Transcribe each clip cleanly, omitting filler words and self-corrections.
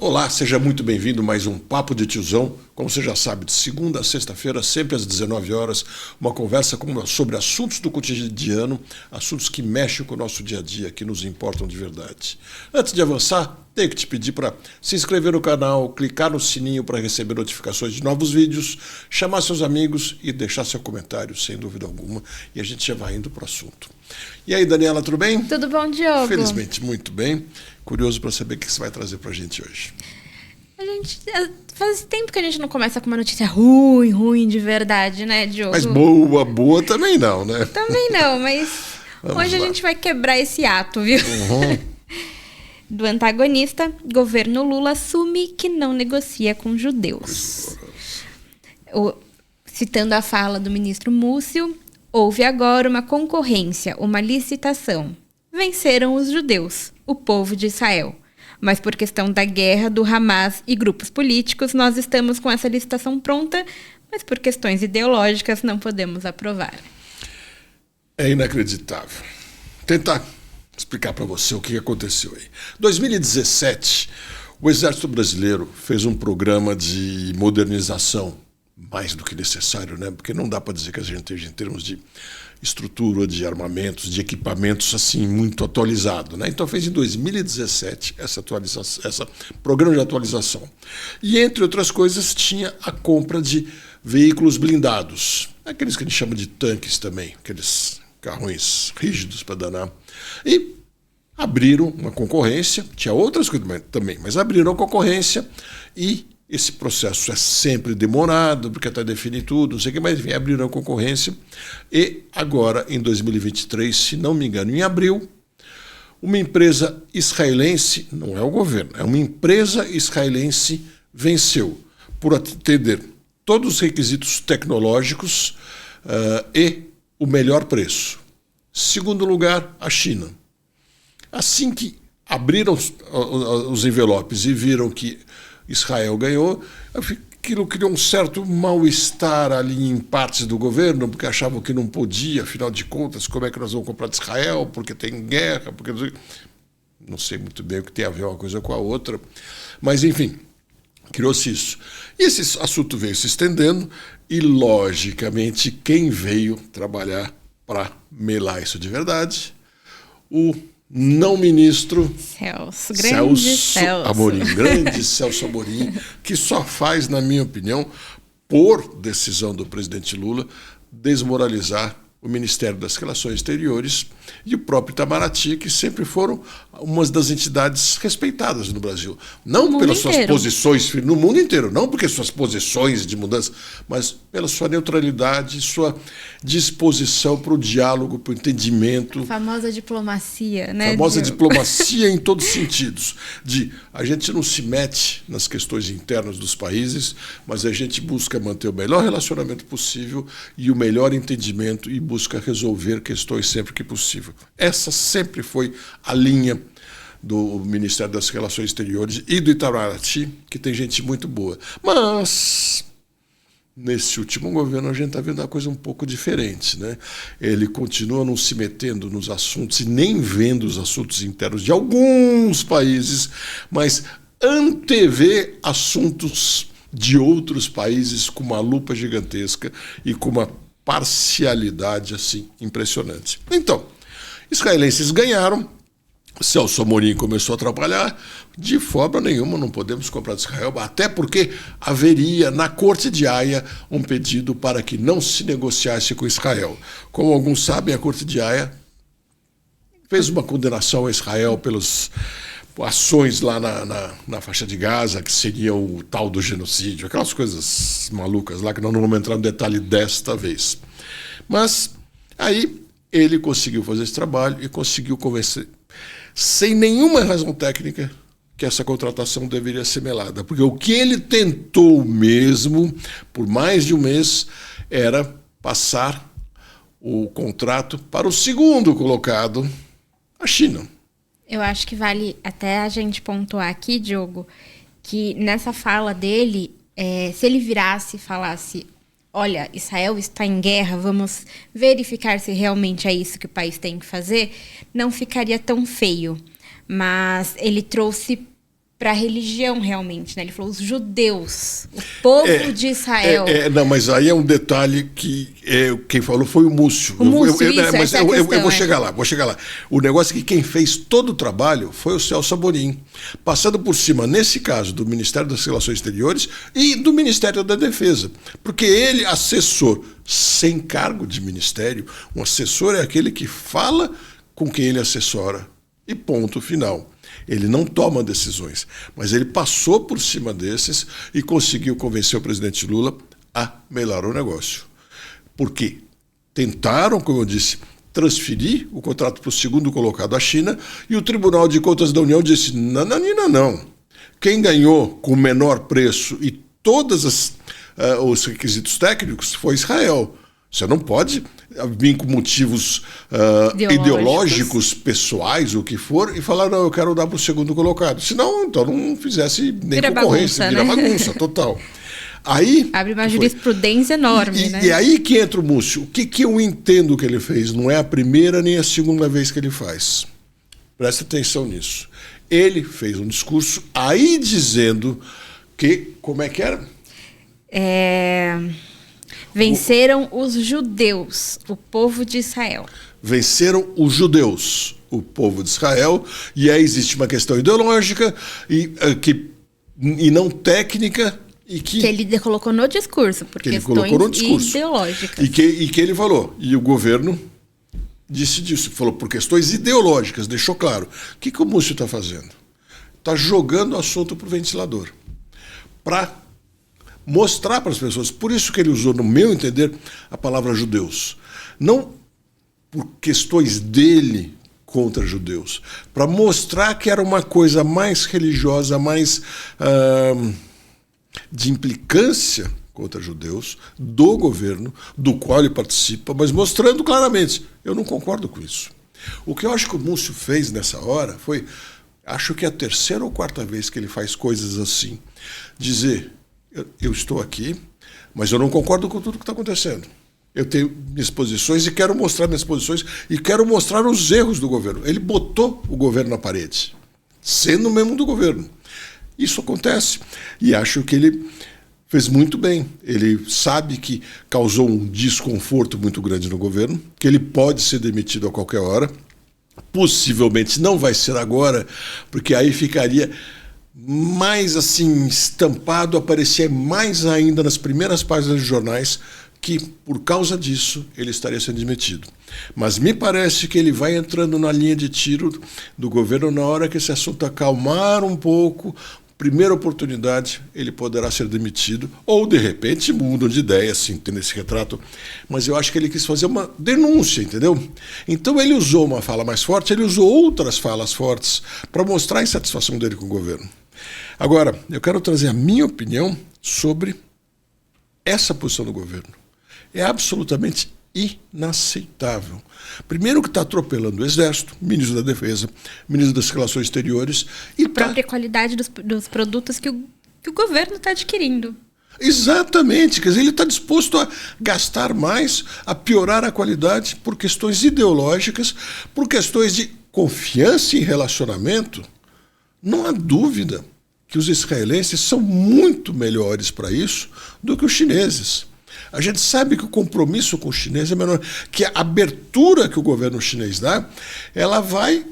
Olá, seja muito bem-vindo a mais um Papo de Tiozão. Como você já sabe, de segunda a sexta-feira, sempre às 19 horas, uma conversa sobre assuntos do cotidiano, assuntos que mexem com o nosso dia a dia, que nos importam de verdade. Antes de avançar, tenho que te pedir para se inscrever no canal, clicar no sininho para receber notificações de novos vídeos, chamar seus amigos e deixar seu comentário, sem dúvida alguma, e a gente já vai indo para o assunto. E aí, Daniela, tudo bem? Tudo bom, Diogo? Felizmente, muito bem. Curioso para saber o que você vai trazer para a gente hoje. Faz tempo que a gente não começa com uma notícia ruim de verdade, né, Diogo? Mas boa também não, né? Também não, mas hoje a gente vai quebrar esse ato, viu? Do antagonista, governo Lula assume que não negocia com judeus. Citando a fala do ministro Múcio, houve agora uma concorrência, uma licitação. Venceram os judeus, o povo de Israel. Mas por questão da guerra do Hamas e grupos políticos, nós estamos com essa licitação pronta, mas por questões ideológicas não podemos aprovar. É inacreditável. Tentar explicar para você o que aconteceu aí. Em 2017, o Exército Brasileiro fez um programa de modernização, mais do que necessário, né? Porque não dá para dizer que a gente esteja em termos de estrutura, de armamentos, de equipamentos assim muito atualizado, né? Então fez em 2017 esse programa de atualização. E entre outras coisas tinha a compra de veículos blindados, aqueles que a gente chama de tanques também, aqueles carrões rígidos para danar. E abriram uma concorrência, tinha outras coisas também, mas abriram a concorrência e esse processo é sempre demorado, porque até definir tudo, não sei o que, mas enfim, abriram a concorrência. E agora, em 2023, se não me engano, em abril, uma empresa israelense, não é o governo, é uma empresa israelense venceu por atender todos os requisitos tecnológicos e o melhor preço. Segundo lugar, a China. Assim que abriram os envelopes e viram que Israel ganhou, aquilo criou um certo mal-estar ali em partes do governo, porque achavam que não podia, afinal de contas, como é que nós vamos comprar de Israel, porque tem guerra, porque não sei muito bem o que tem a ver uma coisa com a outra, mas enfim, criou-se isso. E esse assunto veio se estendendo e, logicamente, quem veio trabalhar para melar isso de verdade? O não ministro Celso Amorim, grande Celso Amorim, que só faz, na minha opinião, por decisão do presidente Lula, desmoralizar o Ministério das Relações Exteriores e o próprio Itamaraty, que sempre foram uma das entidades respeitadas no Brasil. Não pelas suas posições, no mundo inteiro, não porque suas posições de mudança, mas pela sua neutralidade, sua disposição para o diálogo, para o entendimento. A famosa diplomacia, né? Famosa diplomacia em todos os sentidos. A gente não se mete nas questões internas dos países, mas a gente busca manter o melhor relacionamento possível e o melhor entendimento e busca resolver questões sempre que possível. Essa sempre foi a linha do Ministério das Relações Exteriores e do Itamaraty, que tem gente muito boa. Mas nesse último governo a gente está vendo uma coisa um pouco diferente, né? Ele continua não se metendo nos assuntos e nem vendo os assuntos internos de alguns países, mas antevê assuntos de outros países com uma lupa gigantesca e com uma parcialidade assim impressionante. Então, israelenses ganharam, Celso Amorim começou a atrapalhar, de forma nenhuma não podemos comprar de Israel, até porque haveria na Corte de Haia um pedido para que não se negociasse com Israel. Como alguns sabem, a Corte de Haia fez uma condenação a Israel pelas ações lá na faixa de Gaza, que seria o tal do genocídio, aquelas coisas malucas lá que nós não vamos entrar no detalhe desta vez. Mas aí ele conseguiu fazer esse trabalho e conseguiu convencer, sem nenhuma razão técnica, que essa contratação deveria ser melada. Porque o que ele tentou mesmo, por mais de um mês, era passar o contrato para o segundo colocado, a China. Eu acho que vale até a gente pontuar aqui, Diogo, que nessa fala dele, se ele virasse e falasse: olha, Israel está em guerra, vamos verificar se realmente é isso que o país tem que fazer, não ficaria tão feio. Mas ele trouxe para a religião realmente, né? Ele falou os judeus, o povo de Israel. Não, mas aí é um detalhe que quem falou foi o Múcio. O Múcio, essa é a questão, eu vou chegar lá. O negócio é que quem fez todo o trabalho foi o Celso Amorim, passando por cima, nesse caso, do Ministério das Relações Exteriores e do Ministério da Defesa. Porque ele, assessor, sem cargo de ministério, um assessor é aquele que fala com quem ele assessora. E ponto final. Ele não toma decisões, mas ele passou por cima desses e conseguiu convencer o presidente Lula a melhorar o negócio. Porque tentaram, como eu disse, transferir o contrato para o segundo colocado, a China, e o Tribunal de Contas da União disse, não. Quem ganhou com o menor preço e todos os requisitos técnicos foi Israel. Você não pode vir com motivos ideológicos, pessoais, o que for, e falar, não, eu quero dar para o segundo colocado. Senão, então não fizesse nem concorrência, vira bagunça total. Aí, abre uma jurisprudência enorme, né? E aí que entra o Múcio. O que eu entendo que ele fez? Não é a primeira nem a segunda vez que ele faz. Presta atenção nisso. Ele fez um discurso aí dizendo que, como é que era? Venceram os judeus, o povo de Israel. Venceram os judeus, o povo de Israel, e aí existe uma questão ideológica e não técnica. Que ele colocou no discurso, por questões ideológicas. E que ele falou, e o governo disse disso, falou por questões ideológicas, deixou claro. O que o Múcio está fazendo? Está jogando o assunto para o ventilador, para mostrar para as pessoas. Por isso que ele usou, no meu entender, a palavra judeus. Não por questões dele contra judeus, para mostrar que era uma coisa mais religiosa, mais de implicância contra judeus, do governo, do qual ele participa, mas mostrando claramente, eu não concordo com isso. O que eu acho que o Múcio fez nessa hora foi, acho que é a terceira ou quarta vez que ele faz coisas assim, dizer, eu estou aqui, mas eu não concordo com tudo que está acontecendo. Eu tenho minhas posições e quero mostrar minhas posições e quero mostrar os erros do governo. Ele botou o governo na parede, sendo membro do governo. Isso acontece. E acho que ele fez muito bem. Ele sabe que causou um desconforto muito grande no governo, que ele pode ser demitido a qualquer hora. Possivelmente não vai ser agora, porque aí ficaria mais assim estampado, aparecer mais ainda nas primeiras páginas dos jornais que, por causa disso, ele estaria sendo demitido. Mas me parece que ele vai entrando na linha de tiro do governo na hora que esse assunto acalmar um pouco. Primeira oportunidade, ele poderá ser demitido, ou de repente mudam de ideia, assim, tendo esse retrato. Mas eu acho que ele quis fazer uma denúncia, entendeu? Então ele usou uma fala mais forte, ele usou outras falas fortes para mostrar a insatisfação dele com o governo. Agora, eu quero trazer a minha opinião sobre essa posição do governo. É absolutamente inaceitável. Primeiro que está atropelando o Exército, ministro da Defesa, ministro das Relações Exteriores. E a própria qualidade dos produtos que o governo está adquirindo. Exatamente, quer dizer, ele está disposto a gastar mais, a piorar a qualidade por questões ideológicas, por questões de confiança e relacionamento. Não há dúvida que os israelenses são muito melhores para isso do que os chineses. A gente sabe que o compromisso com o chinês é menor, que a abertura que o governo chinês dá, ela vai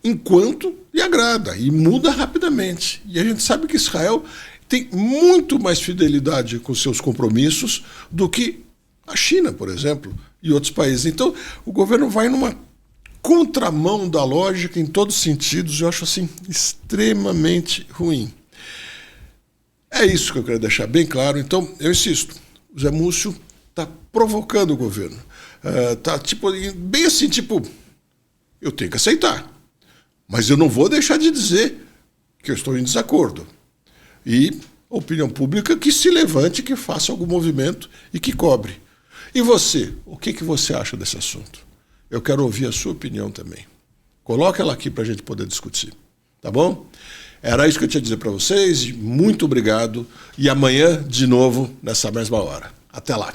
enquanto lhe agrada e muda rapidamente. E a gente sabe que Israel tem muito mais fidelidade com seus compromissos do que a China, por exemplo, e outros países. Então, o governo vai numa contramão da lógica em todos os sentidos, eu acho assim extremamente ruim. É isso que eu quero deixar bem claro. Então, eu insisto, o Zé Múcio está provocando o governo. Está bem assim, eu tenho que aceitar, mas eu não vou deixar de dizer que eu estou em desacordo. E a opinião pública que se levante, que faça algum movimento e que cobre. E você, o que você acha desse assunto? Eu quero ouvir a sua opinião também. Coloca ela aqui para a gente poder discutir. Tá bom? Era isso que eu tinha a dizer para vocês. Muito obrigado. E amanhã, de novo, nessa mesma hora. Até lá.